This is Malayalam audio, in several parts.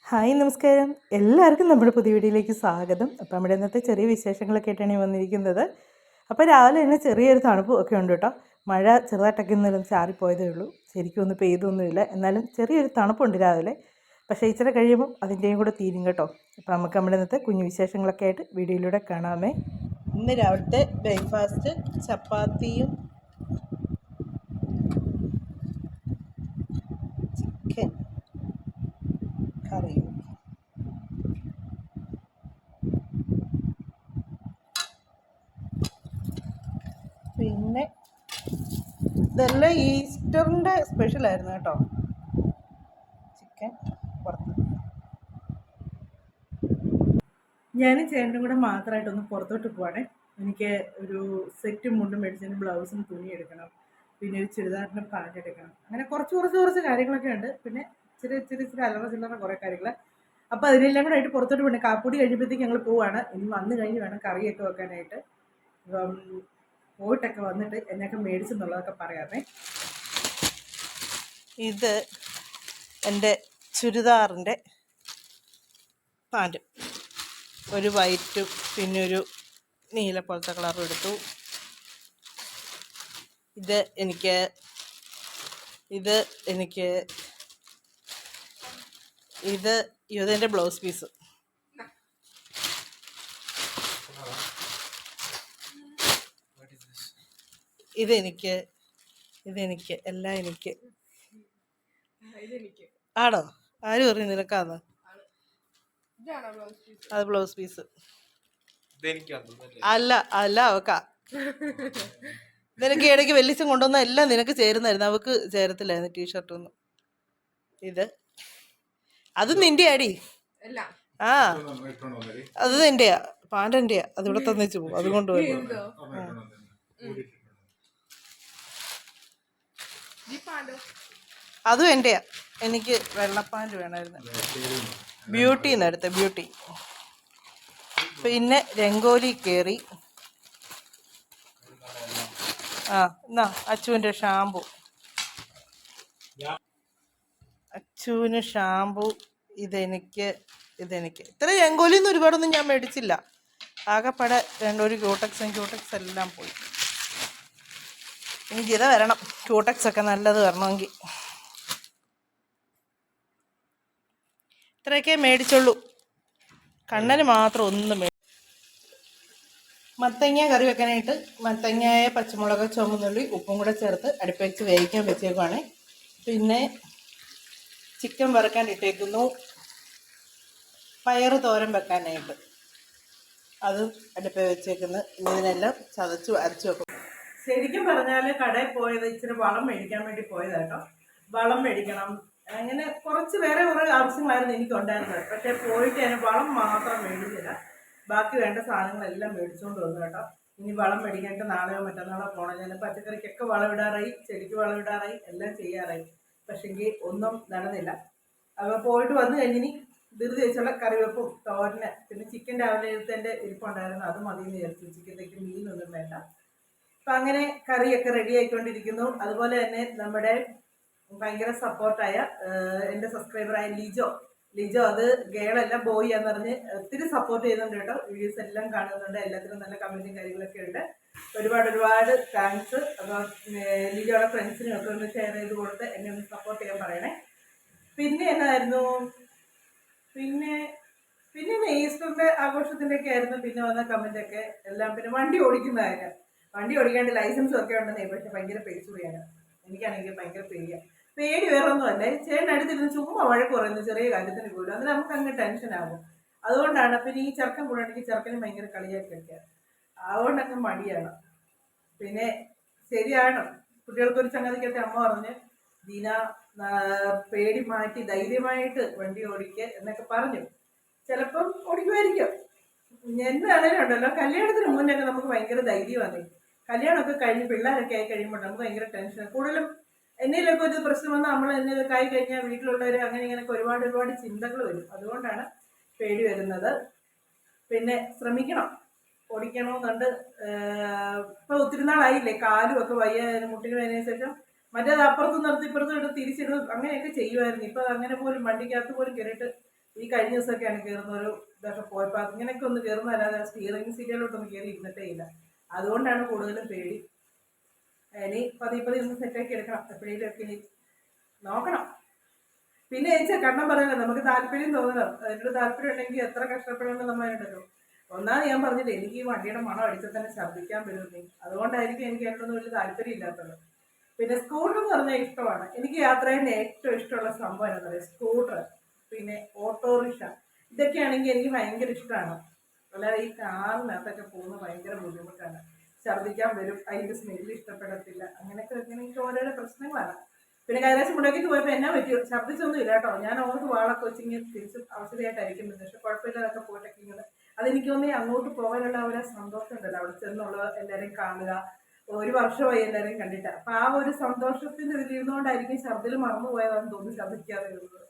ഹായ് നമസ്കാരം, എല്ലാവർക്കും നമ്മുടെ പുതിയ വീഡിയോയിലേക്ക് സ്വാഗതം. അപ്പോൾ നമ്മുടെ ഇന്നത്തെ ചെറിയ വിശേഷങ്ങളൊക്കെ ആയിട്ടാണ് ഈ വന്നിരിക്കുന്നത്. അപ്പോൾ രാവിലെ തന്നെ ചെറിയൊരു തണുപ്പും ഒക്കെ ഉണ്ട് കേട്ടോ. മഴ ചെറുതായിട്ടൊക്കെ ഇന്നലെ ചാറിപ്പോയതേ ഉള്ളൂ, ശരിക്കും ഒന്നും പെയ്തൊന്നുമില്ല. എന്നാലും ചെറിയൊരു തണുപ്പുണ്ട് രാവിലെ. പക്ഷേ ഇച്ചിരി കഴിയുമ്പം അതിൻ്റെയും കൂടെ തീരും കേട്ടോ. അപ്പോൾ നമുക്ക് നമ്മുടെ ഇന്നത്തെ കുഞ്ഞു വിശേഷങ്ങളൊക്കെ ആയിട്ട് വീഡിയോയിലൂടെ കാണാമേ. ഇന്ന് രാവിലത്തെ ബ്രേക്ക്ഫാസ്റ്റ് ചപ്പാത്തിയും ചിക്കൻ കറിയും. പിന്നെ ഇതെല്ലാം ഈസ്റ്ററിൻ്റെ സ്പെഷ്യലായിരുന്നു കേട്ടോ. ചിക്കൻ പുറത്ത് ഞാനും ചേട്ടനും കൂടെ മാത്രമായിട്ടൊന്ന് പുറത്തോട്ട് പോവാണേ. എനിക്ക് ഒരു സെറ്റും മുണ്ടും മേടിച്ചതിന് ബ്ലൗസും തുണി എടുക്കണം, പിന്നെ ഒരു ചുരിദാറിന് പാൻറ് എടുക്കണം. അങ്ങനെ കുറച്ച് കാര്യങ്ങളൊക്കെ ഉണ്ട്. പിന്നെ ഇച്ചിരി അല്ലറ ചില്ലറ കുറേ കാര്യങ്ങൾ. അപ്പോൾ അതിനെല്ലാം കൂടെ ആയിട്ട് പുറത്തോട്ട് പോകണം. കാപ്പൂടി കഴിഞ്ഞപ്പോഴത്തേക്ക് ഞങ്ങൾ പോവാണ്. ഇനി വന്നു കഴിഞ്ഞ് വേണം കറിയൊക്കെ വെക്കാനായിട്ട്. പോയിട്ടൊക്കെ വന്നിട്ട് എന്നൊക്കെ മേടിച്ചെന്നുള്ളതൊക്കെ പറയാമേ. ഇത് എൻ്റെ ചുരിദാറിൻ്റെ പാൻറ്, ഒരു വൈറ്റും പിന്നെ ഒരു നീല പോലത്തെ കളറും എടുത്തു. ഇത് എനിക്ക് ഇതെൻ്റെ ബ്ലൗസ് പീസ്. ഇതെനിക്ക് എല്ലാം എനിക്ക്. ആണോ? ആര് പറഞ്ഞു നിനക്കാന്ന്? അത് ബ്ലൗസ് പീസ് അല്ല അവക്ക. നിനക്ക് ഇടയ്ക്ക് വെല്ലിച്ചും കൊണ്ടുവന്ന എല്ലാം നിനക്ക് ചേരുന്നായിരുന്നു, അവക്ക് ചേരത്തില്ലായിരുന്നു ടീഷർട്ടൊന്നും. അത് നിന്റെ അടി. ആ, അത് എന്റെയാ, പാൻറ് എന്റെയാ. അതിവിടെ തന്നിച്ചു പോകും, അതുകൊണ്ട് അതും എന്റെയാ. എനിക്ക് വെള്ളപ്പാൻറ് വേണമായിരുന്നു, ബ്യൂട്ടിന്ന് എടുത്ത ബ്യൂട്ടി. പിന്നെ രംഗോലി കയറി. എന്നാ അച്ചുവിൻ്റെ ഷാമ്പു, ഇതെനിക്ക്. ഇത്ര രംഗോലിയൊന്നും ഒരുപാടൊന്നും ഞാൻ മേടിച്ചില്ല. ആകെപ്പാടെ ഒരു ക്യൂടെക്സ് എല്ലാം പോയി. ഇനി ജിത വരണം, ക്യൂടെക്സ് ഒക്കെ നല്ലത് വരണമെങ്കിൽ. ഇത്രയൊക്കെ മേടിച്ചുള്ളൂ. കണ്ണന് മാത്രം ഒന്നും മത്തങ്ങ കറി വെക്കാനായിട്ട് മത്തങ്ങായ പച്ചമുളക് ചുവന്നുള്ളി ഉപ്പും കൂടെ ചേർത്ത് അടുപ്പ് വെച്ച് വേവിക്കാൻ വെച്ചേക്കുവാണ്. പിന്നെ ചിക്കൻ വറുക്കാൻ ഇട്ടേക്കുന്നു. പയറ് തോരൻ വെക്കാനായിട്ട് അതും അടുപ്പ് വെച്ചേക്കുന്നു. ഇതിനെല്ലാം ചതച്ചു അരച്ചു വെക്കും. ശരിക്കും പറഞ്ഞാൽ കടയിൽ പോയത് ഇച്ചിരി വളം മേടിക്കാൻ വേണ്ടി പോയതാട്ടോ. വളം മേടിക്കണം, അങ്ങനെ കുറച്ച് വേറെ കുറേ ആവശ്യങ്ങളായിരുന്നു എനിക്കുണ്ടായിരുന്നത്. പക്ഷേ പോയിട്ട് ഞാൻ വളം മാത്രം മേടിച്ചില്ല, ബാക്കി വേണ്ട സാധനങ്ങളെല്ലാം മേടിച്ചുകൊണ്ട് വന്നു കേട്ടോ. ഇനി വളം മേടിക്കാനായിട്ട് നാളെയോ മറ്റന്നാളോ പോകണം. ഞാൻ പച്ചക്കറിക്കൊക്കെ വളമിടാറായി, ചെടിക്ക് വളമിടാറായി, എല്ലാം ചെയ്യാറായി. പക്ഷെങ്കിൽ ഒന്നും നടന്നില്ല. അപ്പോൾ പോയിട്ട് വന്നു കഴിഞ്ഞിനി ധൃതി വെച്ചുള്ള കറിവെപ്പും തോരന്, പിന്നെ ചിക്കൻ രാവിലെ എടുത്തതിൻ്റെ ഇരിപ്പുണ്ടായിരുന്നു, അത് മതിയെന്ന് വിചാരിച്ചു. ചിക്കത്തേക്ക് മീനൊന്നും വേണ്ട. അപ്പം അങ്ങനെ കറിയൊക്കെ റെഡി ആയിക്കൊണ്ടിരിക്കുന്നു. അതുപോലെ തന്നെ നമ്മുടെ ഭയങ്കര സപ്പോർട്ടായ എൻ്റെ സബ്സ്ക്രൈബറായ ലിജോ അത് ഗേളല്ല ബോയ് എന്ന് പറഞ്ഞ് ഒത്തിരി സപ്പോർട്ട് ചെയ്യുന്നുണ്ട് കേട്ടോ. വീഡിയോസ് എല്ലാം കാണുന്നുണ്ട്, എല്ലാത്തിനും നല്ല കമൻറ്റും കാര്യങ്ങളൊക്കെ ഉണ്ട്. ഒരുപാട് താങ്ക്സ്. അപ്പോൾ ലിജോയുടെ ഫ്രണ്ട്സിനും ഒക്കെ ഒന്ന് ഷെയർ ചെയ്ത് കൊടുത്ത് എന്നെ ഒന്ന് സപ്പോർട്ട് ചെയ്യാൻ പറയണേ. പിന്നെ എന്നായിരുന്നു, പിന്നെ ഈസ്റ്ററിൻ്റെ ആഘോഷത്തിൻ്റെ ഒക്കെ ആയിരുന്നു പിന്നെ വന്ന കമൻറ്റൊക്കെ എല്ലാം. പിന്നെ വണ്ടി ഓടിക്കുന്നതായിരുന്നു. വണ്ടി ഓടിക്കാണ്ട് ലൈസൻസും ഒക്കെ ഉണ്ടെന്നേ, പക്ഷെ ഭയങ്കര പേടിച്ചുകൂടിയാണ്. എനിക്കാണെങ്കിൽ ഭയങ്കര പേടി വേറെ ഒന്നും അല്ലേ. ചേട്ടൻ അടുത്തിരുന്ന് ചുമ്മാ വഴക്ക് പറയുന്നു ചെറിയ കാര്യത്തിന് പോലും, അതിന് നമുക്ക് അങ്ങ് ടെൻഷനാകും. അതുകൊണ്ടാണ്. പിന്നെ ഈ ചെറുക്കൻ കൂടെ ഉണ്ടെങ്കിൽ ചെറുക്കനും ഭയങ്കര കളിയാക്കി കളിക്കുക, അതുകൊണ്ടൊക്കെ മടിയാണ്. പിന്നെ ശരിയാണ്, കുട്ടികൾക്കൊരു സംഗതിക്കത്തെ അമ്മ പറഞ്ഞ് ദീന പേടി മാറ്റി ധൈര്യമായിട്ട് വണ്ടി ഓടിക്കുക എന്നൊക്കെ പറഞ്ഞു. ചിലപ്പം ഓടിക്കുമായിരിക്കും. എന്താണേലും ഉണ്ടല്ലോ, കല്യാണത്തിന് മുന്നേ നമുക്ക് ഭയങ്കര ധൈര്യമാണ്. കല്യാണമൊക്കെ കഴിഞ്ഞ് പിള്ളേരൊക്കെ ആയി കഴിയുമ്പോൾ നമുക്ക് ഭയങ്കര ടെൻഷൻ. കൂടുതലും എന്നേലൊക്കെ ഒരു പ്രശ്നം വന്നാൽ നമ്മൾ എന്നേലൊക്കെ ആയി കഴിഞ്ഞാൽ വീട്ടിലുള്ളവർ അങ്ങനെ ഇങ്ങനെയൊക്കെ ഒരുപാട് ചിന്തകൾ വരും. അതുകൊണ്ടാണ് പേടി വരുന്നത്. പിന്നെ ശ്രമിക്കണം, ഓടിക്കണമെന്നുണ്ട്. ഇപ്പോൾ ഒത്തിരി നാളായില്ലേ, കാലും ഒക്കെ വയ്യ, മുട്ടിന് വേദനയ്ക്ക് ശേഷം. മറ്റേത് അപ്പുറത്ത് നിർത്തി ഇപ്പുറത്തും ഇട്ട് തിരിച്ചിടും അങ്ങനെയൊക്കെ ചെയ്യുമായിരുന്നു. ഇപ്പം അങ്ങനെ പോലും വണ്ടിക്കകത്ത് പോലും കയറിയിട്ട് ഈ കഴിഞ്ഞ ദിവസമൊക്കെയാണ് കയറുന്ന ഒരു ഇതൊക്കെ പോയപ്പോൾ അങ്ങനെയൊക്കെ ഒന്ന് കയറുന്നതല്ലാതെ സ്റ്റിയറിംഗ് സീറ്റിലോട്ടൊന്നും കയറി ഇരുന്നിട്ടേ ഇല്ല. അതുകൊണ്ടാണ് കൂടുതലും പേടി. ഇനി പതിയെ ഒന്ന് സെറ്റാക്കി എടുക്കണം. എപ്പോഴേലൊക്കെ ഇനി നോക്കണം. പിന്നെ ചേച്ചാ കണ്ണം പറയല്ലോ, നമുക്ക് താല്പര്യം തോന്നണം. അതിനൊരു താല്പര്യം ഉണ്ടെങ്കിൽ എത്ര കഷ്ടപ്പെടണമെന്ന് നമ്മളുണ്ടല്ലോ. ഒന്നാമത് ഞാൻ പറഞ്ഞില്ലേ, എനിക്ക് ഈ വണ്ടിയുടെ മണം അടിച്ചാൽ തന്നെ ഛർദ്ദിക്കാൻ വരുന്നേ. അതുകൊണ്ടായിരിക്കും എനിക്ക് അതിനൊന്നും വലിയ താല്പര്യം ഇല്ലാത്തത്. പിന്നെ സ്കൂട്ടർ എന്ന് പറഞ്ഞാൽ ഇഷ്ടമാണ്. എനിക്ക് യാത്ര ചെയ്യാൻ ഏറ്റവും ഇഷ്ടമുള്ള സംഭവം എന്താ പറയുക, സ്കൂട്ടർ, പിന്നെ ഓട്ടോറിക്ഷ, ഇതൊക്കെയാണെങ്കിൽ എനിക്ക് ഭയങ്കര ഇഷ്ടമാണ്. അല്ലാതെ ഈ കാറിനകത്തൊക്കെ പോകുന്നത് ഭയങ്കര ബുദ്ധിമുട്ടാണ്. ഛർദ്ദിക്കാൻ വരും, അതിൻ്റെ സ്മെല്ല് ഇഷ്ടപ്പെടത്തില്ല, അങ്ങനെയൊക്കെ എനിക്ക് ഓരോരോ പ്രശ്നങ്ങളാണ്. പിന്നെ കൈലാസം മുടക്കിട്ട് പോയപ്പോൾ എന്നാ പറ്റിയോ, ഛർദ്ദിച്ചൊന്നും ഇല്ല കേട്ടോ. ഞാൻ ഓർക്ക് വാളൊക്കെ വെച്ചിങ്ങനെ തിരിച്ച് അവസ്ഥയായിട്ടായിരിക്കുന്നത്. പക്ഷെ കുഴപ്പമില്ലാതൊക്കെ പോയിട്ടൊക്കെ ഇങ്ങനെ അതെനിക്ക് തോന്നി അങ്ങോട്ട് പോകാനുള്ള ഒരു സന്തോഷം ഉണ്ടല്ലോ, അവിടെ ചെന്നുള്ള എല്ലാവരെയും കാണുക. ഒരു വർഷമായി എല്ലാവരെയും കണ്ടിട്ട്. അപ്പൊ ആ ഒരു സന്തോഷത്തിന്റെ ഇതിലിരുന്നുകൊണ്ടായിരിക്കും ഛർദ്ദിൽ മറന്നുപോയതാണെന്ന് തോന്നുന്നു ഛർദ്ദിക്കാതെ വരുന്നത്.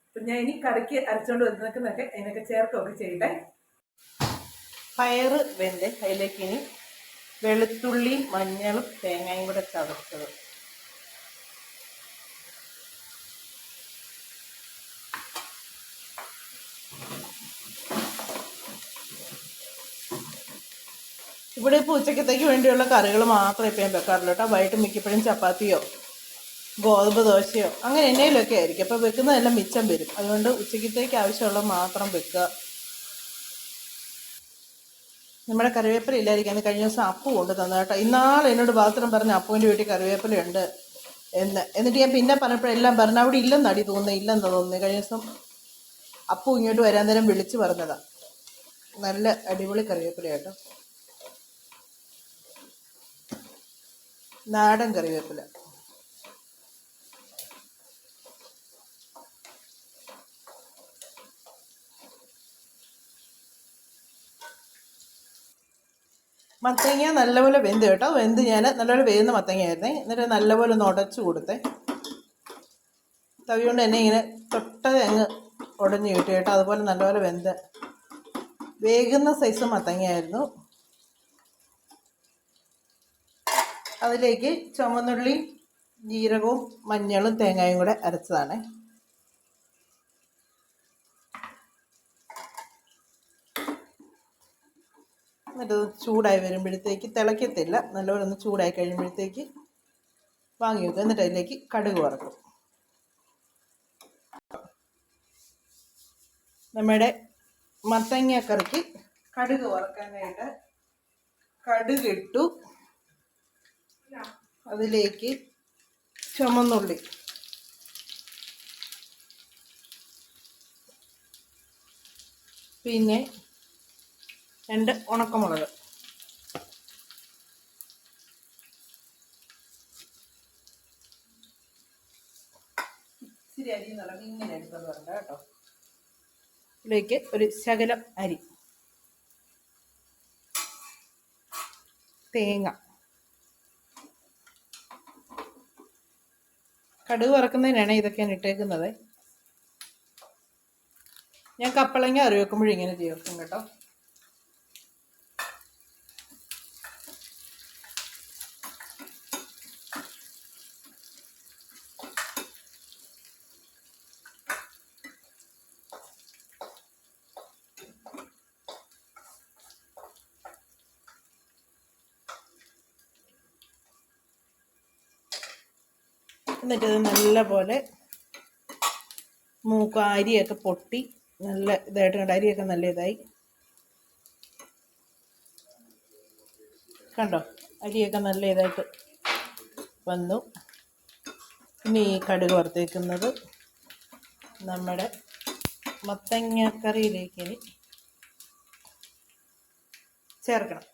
അപ്പൊ ഞാൻ ഇനി കറിക്ക് അരച്ചോണ്ട് വരുന്നതൊക്കെ അതിനൊക്കെ ചേർക്കുകയൊക്കെ ചെയ്യട്ടെ. പയറ് വെന്ത് അതിലേക്ക് ഇനി വെളുത്തുള്ളിയും മഞ്ഞളും തേങ്ങയും കൂടെ ചതച്ചത്, ഇവിടെ ഇപ്പോൾ ഉച്ചക്കത്തേക്ക് വേണ്ടിയുള്ള കറികൾ മാത്രമേ ഇപ്പം ഞാൻ വെക്കാറുള്ളൂ കേട്ടോ. വൈകിട്ട് മിക്കപ്പോഴും ചപ്പാത്തിയോ ഗോതമ്പ് ദോശയോ അങ്ങനെ എന്നേലൊക്കെ ആയിരിക്കും. അപ്പോൾ വെക്കുന്നതെല്ലാം മിച്ചം വരും. അതുകൊണ്ട് ഉച്ചക്കത്തേക്ക് ആവശ്യമുള്ള മാത്രം വെക്കുക. നമ്മുടെ കറിവേപ്പില ഇല്ലായിരിക്കും. കഴിഞ്ഞ ദിവസം അപ്പു കൊണ്ട് തന്നു കേട്ടോ. ഇന്നാൾ എന്നോട് പാത്രം പറഞ്ഞ് അപ്പുവിൻ്റെ വീട്ടിൽ കറിവേപ്പിലയുണ്ട് എന്നിട്ട് ഞാൻ പിന്നെ പറഞ്ഞപ്പോഴെല്ലാം പറഞ്ഞു അവിടെ ഇല്ലെന്ന് അടി തോന്നുന്നു, ഇല്ലെന്ന് തോന്നുന്നു. കഴിഞ്ഞ ദിവസം അപ്പു ഇങ്ങോട്ട് വരാൻ നേരം വിളിച്ച് പറഞ്ഞതാണ്. നല്ല അടിപൊളി കറിവേപ്പില കേട്ടോ, നാടൻ കറിവേപ്പില. മത്തങ്ങ നല്ലപോലെ വെന്ത് കേട്ടോ. വെന്ത് ഞാൻ നല്ലപോലെ വേകുന്ന മത്തങ്ങയായിരുന്നേ. എന്നിട്ട് നല്ലപോലെ ഒന്ന് ഉടച്ചു കൊടുത്തേ. തവി കൊണ്ട് തന്നെ ഇങ്ങനെ തൊട്ടത് അങ്ങ് ഉടഞ്ഞു കിട്ടി കേട്ടോ. അതുപോലെ നല്ലപോലെ വെന്ത് വേകുന്ന സൈസ് മത്തങ്ങയായിരുന്നു. അതിലേക്ക് ചുവന്നുള്ളി, ജീരകവും മഞ്ഞളും തേങ്ങയും കൂടെ അരച്ചതാണ്. എന്നിട്ട് ചൂടായി വരുമ്പോഴത്തേക്ക്, തിളയ്ക്കത്തില്ല, നല്ലപോലെ ഒന്ന് ചൂടായി കഴിയുമ്പോഴത്തേക്ക് വാങ്ങി വെക്കും. എന്നിട്ട് അതിലേക്ക് കടുക് വറക്കും. നമ്മുടെ മത്തങ്ങ കറിക്ക് കടുക് വറക്കാനായിട്ട് കടുക് ഇട്ടു. അതിലേക്ക് ചുവന്നുള്ളി, പിന്നെ 2 ഉണക്കമുളക്, ഇച്ചിരി അരി നിറങ്ങി ഇങ്ങനെ എടുത്തത് വേണ്ട കേട്ടോ. ഇതിലേക്ക് ഒരു ശകലം അരി, തേങ്ങ. കടുക് വറക്കുന്നതിനാണ് ഇതൊക്കെ ഞാൻ ഇട്ടേക്കുന്നത്. ഞാൻ കപ്പളങ്ങ കറി വെക്കുമ്പോഴും ഇങ്ങനെ ചേർക്കും കേട്ടോ. എന്നിട്ടത് നല്ലപോലെ അരിയൊക്കെ പൊട്ടി നല്ല ഇതായിട്ട് കണ്ടോ. അരിയൊക്കെ നല്ല ഇതായി കണ്ടോ. അരിയൊക്കെ നല്ല ഇതായിട്ട് വന്നു. ഇനി ഈ കടുക് വറുത്തേക്കുന്നത് നമ്മുടെ മത്തങ്ങക്കറിയിലേക്ക് ഇനി ചേർക്കണം.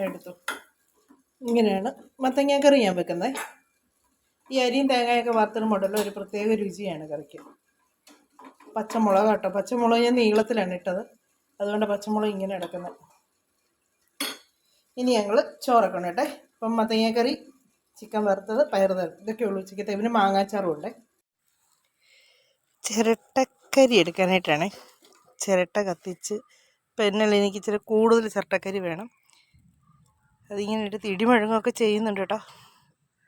എടുത്തു. ഇങ്ങനെയാണ് മത്തങ്ങക്കറി ഞാൻ വെക്കുന്നത്. ഈ അരിയും തേങ്ങയൊക്കെ വറുത്തിടുമ്പോഴല്ലോ ഒരു പ്രത്യേക രുചിയാണ് കറിക്ക്. പച്ചമുളക് കേട്ടോ, പച്ചമുളക് ഞാൻ നീളത്തിലാണ് ഇട്ടത്, അതുകൊണ്ട് പച്ചമുളക് ഇങ്ങനെ എടുക്കുന്നത്. ഇനി ഞങ്ങൾ ചോറൊക്കെ ഉണ്ടേ. ഇപ്പം മത്തങ്ങക്കറി, ചിക്കൻ വറുത്തത്, പയർ തരം, ഇതൊക്കെ ഉള്ളൂ ഉച്ചക്കത്തെ. പിന്നെ മാങ്ങാച്ചാറും ഉണ്ട്. ചിരട്ട ചിരട്ടക്കരി എടുക്കാനായിട്ടാണ്. ചിരട്ട കത്തിച്ച് പിന്നെ എനിക്ക് ഇച്ചിരി കൂടുതൽ ചിരട്ടക്കരി വേണം. അതിങ്ങനെ എടുത്ത് ഇടിമുഴങ്ങുമൊക്കെ ചെയ്യുന്നുണ്ട് കേട്ടോ.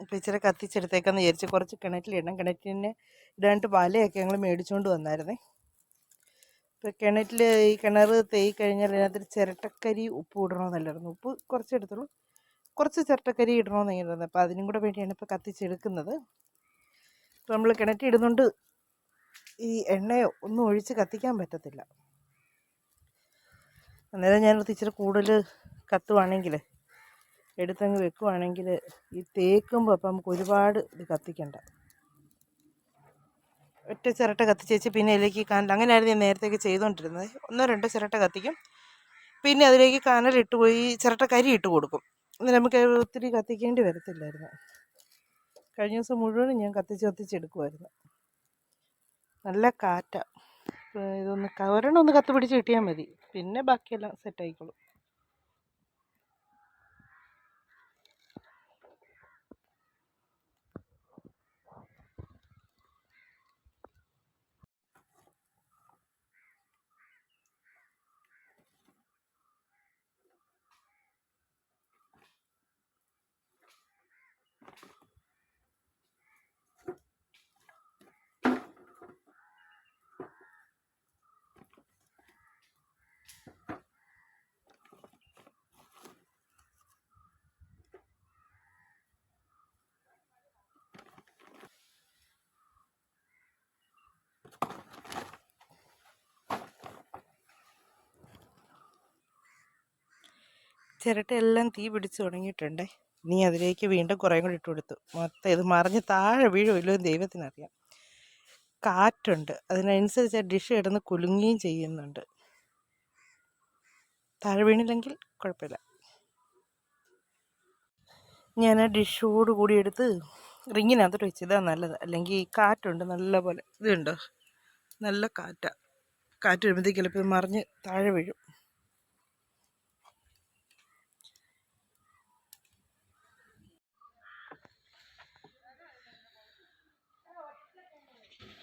അപ്പോൾ ഇച്ചിരി കത്തിച്ചെടുത്തേക്കാന്ന് വിചാരിച്ച്. കുറച്ച് കിണറ്റിലിടണം. കിണറ്റിന് ഇടാണ്ട് വലയൊക്കെ ഞങ്ങൾ മേടിച്ചുകൊണ്ട് വന്നായിരുന്നേ. ഇപ്പോൾ കിണറ്റിൽ ഈ കിണർ തേയി കഴിഞ്ഞാൽ അതിനകത്ത് ചിരട്ടക്കരി ഉപ്പ് ഇടണമെന്നല്ലായിരുന്നു. ഉപ്പ് കുറച്ച് എടുത്തുള്ളൂ. കുറച്ച് ചിരട്ടക്കരി ഇടണമെന്ന് ഇങ്ങനെ. അപ്പോൾ അതിനും കൂടെ വേണ്ടിയാണ് ഇപ്പോൾ കത്തിച്ചെടുക്കുന്നത്. ഇപ്പോൾ നമ്മൾ കിണറ്റിൽ ഇടുന്നുണ്ട് ഈ എണ്ണയോ ഒന്നും ഒഴിച്ച് കത്തിക്കാൻ പറ്റത്തില്ല. അന്നേരം ഞാനത് ഇച്ചിരി കൂടുതൽ കത്തുവാണെങ്കിൽ എടുത്തങ്ങ് വെക്കുവാണെങ്കിൽ ഈ തേക്കുമ്പോൾ അപ്പം നമുക്ക് ഒരുപാട് ഇത് കത്തിക്കണ്ട. ഒറ്റ ചിരട്ട കത്തിച്ചേച്ച് പിന്നെ അതിലേക്ക് കാനൽ, അങ്ങനെയായിരുന്നു ഞാൻ നേരത്തേക്ക് ചെയ്തുകൊണ്ടിരുന്നത്. 1-2 ചിരട്ട കത്തിക്കും, പിന്നെ അതിലേക്ക് കാനലിട്ട് പോയി ചിരട്ടക്കരി ഇട്ട് കൊടുക്കും. എന്നിട്ട് നമുക്ക് ഒത്തിരി കത്തിക്കേണ്ടി വരത്തില്ലായിരുന്നു. കഴിഞ്ഞ ദിവസം മുഴുവനും ഞാൻ കത്തിച്ചെടുക്കുമായിരുന്നു. നല്ല കാറ്റാണ്. ഇതൊന്ന് ഒരെണ്ണം ഒന്ന് കത്ത് പിടിച്ച് കിട്ടിയാൽ മതി, പിന്നെ ബാക്കിയെല്ലാം സെറ്റായിക്കോളും. ചിരട്ടയെല്ലാം തീ പിടിച്ച് തുടങ്ങിയിട്ടുണ്ടേ. ഇനി അതിലേക്ക് വീണ്ടും കുറേ കൂടി ഇട്ട് കൊടുത്തു. മൊത്തം ഇത് മറിഞ്ഞ് താഴെ വീഴുമല്ലോ എന്ന് ദൈവത്തിനറിയാം. കാറ്റുണ്ട്, അതിനനുസരിച്ച് ആ ഡിഷ് കിടന്ന് കുലുങ്ങുകയും ചെയ്യുന്നുണ്ട്. താഴെ വീണില്ലെങ്കിൽ കുഴപ്പമില്ല. ഞാൻ ആ ഡിഷോട് കൂടി എടുത്ത് റിങ്ങിനകത്തോട്ട് വെച്ച്. ഇതാണ് നല്ലത്. അല്ലെങ്കിൽ കാറ്റുണ്ട് നല്ല പോലെ. ഇതുണ്ടോ, നല്ല കാറ്റാണ്. കാറ്റ് വരുമ്പോഴത്തേക്ക് ചിലപ്പോൾ ഇത് മറിഞ്ഞ് താഴെ വീഴും.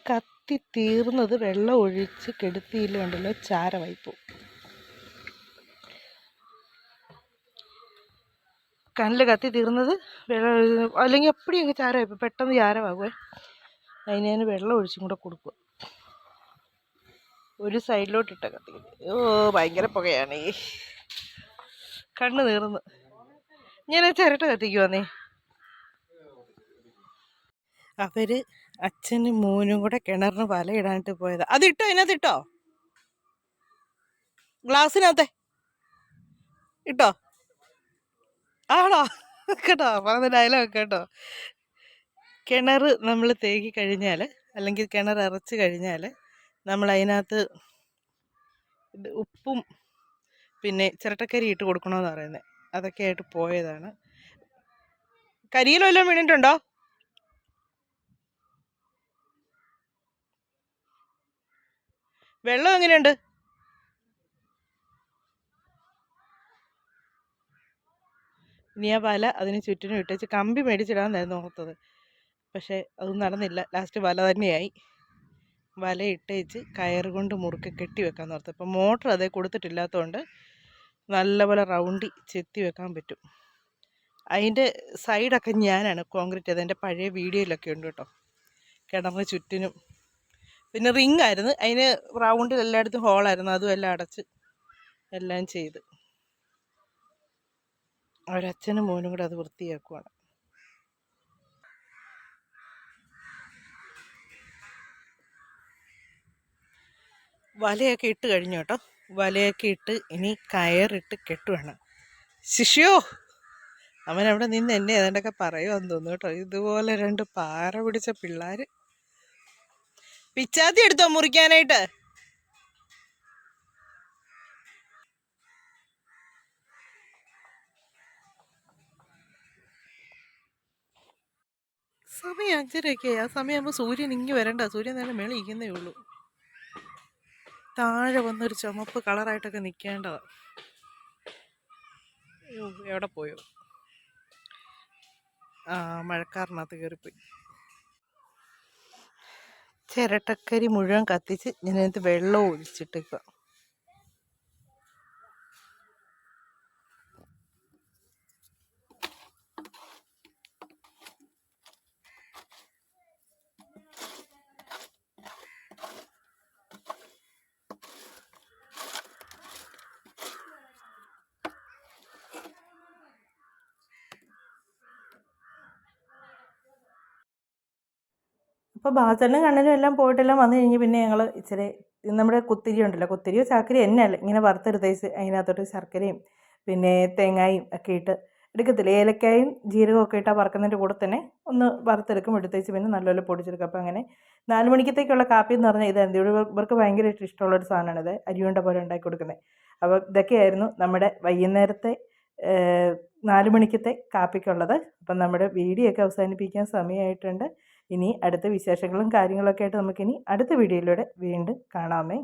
കത്തി തീർന്നത് വെള്ളം ഒഴിച്ച് കെടുത്തിയില്ലുണ്ടല്ലോ, ചാരമായി പോവും. കനൽ കത്തി തീർന്നത് വെള്ളം, അല്ലെങ്കിൽ എപ്പോഴും അങ്ങ് ചാരമായി പോവും, പെട്ടെന്ന് ചാരമാകുമേ. അതിന് ഞാൻ വെള്ളം ഒഴിച്ചും കൂടെ കൊടുക്കുക. ഒരു സൈഡിലോട്ടിട്ട കത്തി. ഭയങ്കര പുകയാണ്. ഈ കണ്ണ് നീർന്ന്. ഞാൻ ചിരട്ട കത്തിക്കുവാന്നേ. അവർ അച്ഛനും മോനും കൂടെ കിണറിന് വലയിടാനായിട്ട് പോയതാ. അതിട്ടോ, അതിനകത്തിട്ടോ, ഗ്ലാസ്സിനകത്തെ ഇട്ടോ. ആണോ? കേട്ടോ, പറഞ്ഞ ഡയലോഗ് കേട്ടോ. കിണർ നമ്മൾ തേക്കി കഴിഞ്ഞാൽ, അല്ലെങ്കിൽ കിണർ ഇറച്ച് കഴിഞ്ഞാൽ നമ്മൾ അതിനകത്ത് ഉപ്പും പിന്നെ ചിരട്ടക്കരി ഇട്ട് കൊടുക്കണമെന്ന് പറയുന്നത്. അതൊക്കെ ആയിട്ട് പോയതാണ്. കരിയിലും എല്ലാം വീണിട്ടുണ്ടോ? വെള്ളം എങ്ങനെയുണ്ട്? ഇനി ആ വല അതിന് ചുറ്റിനും ഇട്ടേച്ച് കമ്പി മേടിച്ചിടാമെന്നായിരുന്നു ഓർത്തത്. പക്ഷേ അതൊന്നും നടന്നില്ല. ലാസ്റ്റ് വല തന്നെയായി. വല ഇട്ടേച്ച് കയറ് കൊണ്ട് മുറുക്കെ കെട്ടി വെക്കാമെന്ന് ഓർത്തത്. അപ്പം മോട്ടർ അതേ കൊടുത്തിട്ടില്ലാത്തതുകൊണ്ട് നല്ലപോലെ റൗണ്ടി ചെത്തി വെക്കാൻ പറ്റും. അതിൻ്റെ സൈഡൊക്കെ ഞാനാണ് കോൺക്രീറ്റ് ചെയ്തത്. എൻ്റെ പഴയ വീഡിയോയിലൊക്കെ ഉണ്ട് കേട്ടോ. കിണറിന് ചുറ്റിനും പിന്നെ റിങ് ആയിരുന്നു, അതിന് റൗണ്ടിൽ എല്ലായിടത്തും ഹോളായിരുന്നു, അതും എല്ലാം അടച്ച് എല്ലാം ചെയ്ത്. അവരച്ഛനും മോനും കൂടെ അത് വൃത്തിയാക്കുവാണ്. വലയൊക്കെ ഇട്ട് കഴിഞ്ഞു കേട്ടോ. വലയൊക്കെ ഇട്ട് ഇനി കയറിട്ട് കെട്ടുവേണം. ശിഷ്യോ, അവനവിടെ നിന്ന് എന്നെ ഏതാണ്ടൊക്കെ പറയുമെന്ന് തോന്നുന്നു കേട്ടോ. ഇതുപോലെ 2 പാറ പിടിച്ച പിള്ളേർ. പിച്ചാത്തി എടുത്തോ മുറിക്കാനായിട്ട്? സമയം 5:30 ആ സമയമാകുമ്പോൾ സൂര്യൻ ഇങ്ങ് വരണ്ട. സൂര്യൻ തന്നെ മേളിൽ ഇരിക്കുന്നേ ഉള്ളൂ. താഴെ വന്നൊരു ചുമപ്പ് കളറായിട്ടൊക്കെ നിൽക്കേണ്ടതാണ്. എവിടെ പോയോ? മഴക്കാറിനകത്ത് കയറിപ്പോയി. ചിരട്ടക്കരി മുഴുവൻ കത്തിച്ച് ഞാനതിനകത്ത് വെള്ളം ഒഴിച്ചിട്ടേക്കുക. അപ്പോൾ ബാസനും കണ്ണനും എല്ലാം പോയിട്ടെല്ലാം വന്നു കഴിഞ്ഞ് പിന്നെ ഞങ്ങൾ ഇച്ചിരി നമ്മുടെ കുത്തിരി ഉണ്ടല്ലോ, കുത്തിരിയോ ചാക്കരിയോ എന്നല്ല ഇങ്ങനെ വറുത്തെടുത്തേച്ച് അതിനകത്തോട്ട് ശർക്കരയും പിന്നെ തേങ്ങായും ഒക്കെ ഇട്ട് എടുക്കത്തില്ല, ഏലക്കായും ജീരകവും ഒക്കെ ഇട്ടാൽ വറുക്കുന്നതിൻ്റെ കൂടെ തന്നെ ഒന്ന് വറുത്തെടുക്കും, എടുത്തേച്ച് പിന്നെ നല്ലപോലെ പൊടിച്ചെടുക്കും. അപ്പോൾ അങ്ങനെ 4 മണിക്കത്തേക്കുള്ള കാപ്പി എന്ന് പറഞ്ഞാൽ ഇതായിരുന്നു. ഇവർക്ക് ഭയങ്കരമായിട്ട് ഇഷ്ടമുള്ളൊരു സാധനമാണിത്, അരിയുണ്ട പോലെ ഉണ്ടാക്കി കൊടുക്കുന്നത്. അപ്പോൾ ഇതൊക്കെയായിരുന്നു നമ്മുടെ വൈകുന്നേരത്തെ 4 മണിക്കത്തെ കാപ്പിക്കുള്ളത്. അപ്പം നമ്മുടെ വീഡിയോ ഒക്കെ അവസാനിപ്പിക്കാൻ സമയമായിട്ടുണ്ട്. ഇനി അടുത്ത വിശേഷങ്ങളും കാര്യങ്ങളൊക്കെ ആയിട്ട് നമുക്കിനി അടുത്ത വീഡിയോയിലൂടെ വീണ്ടും കാണാമേ.